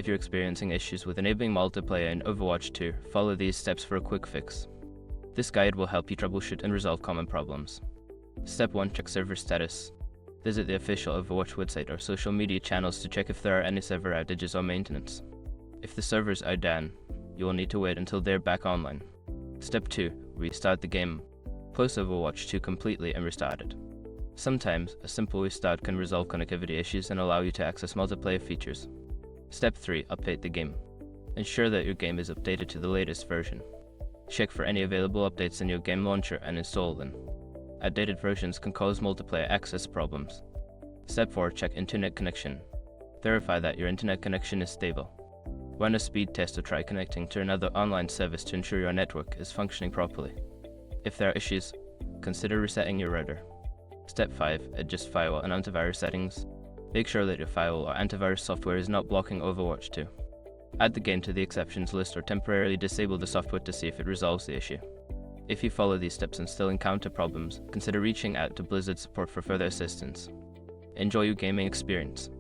If you're experiencing issues with enabling multiplayer in Overwatch 2, follow these steps for a quick fix. This guide will help you troubleshoot and resolve common problems. Step 1. Check server status. Visit the official Overwatch website or social media channels to check if there are any server outages or maintenance. If the servers are down, you will need to wait until they're back online. Step 2. Restart the game. Close Overwatch 2 completely and restart it. Sometimes, a simple restart can resolve connectivity issues and allow you to access multiplayer features. Step 3. Update the game. Ensure that your game is updated to the latest version. Check for any available updates in your game launcher and install them. Outdated versions can cause multiplayer access problems. Step 4. Check internet connection. Verify that your internet connection is stable. Run a speed test or try connecting to another online service to ensure your network is functioning properly. If there are issues, consider resetting your router. Step 5. Adjust firewall and antivirus settings. Make sure that your firewall or antivirus software is not blocking Overwatch 2. Add the game to the exceptions list or temporarily disable the software to see if it resolves the issue. If you follow these steps and still encounter problems, consider reaching out to Blizzard support for further assistance. Enjoy your gaming experience.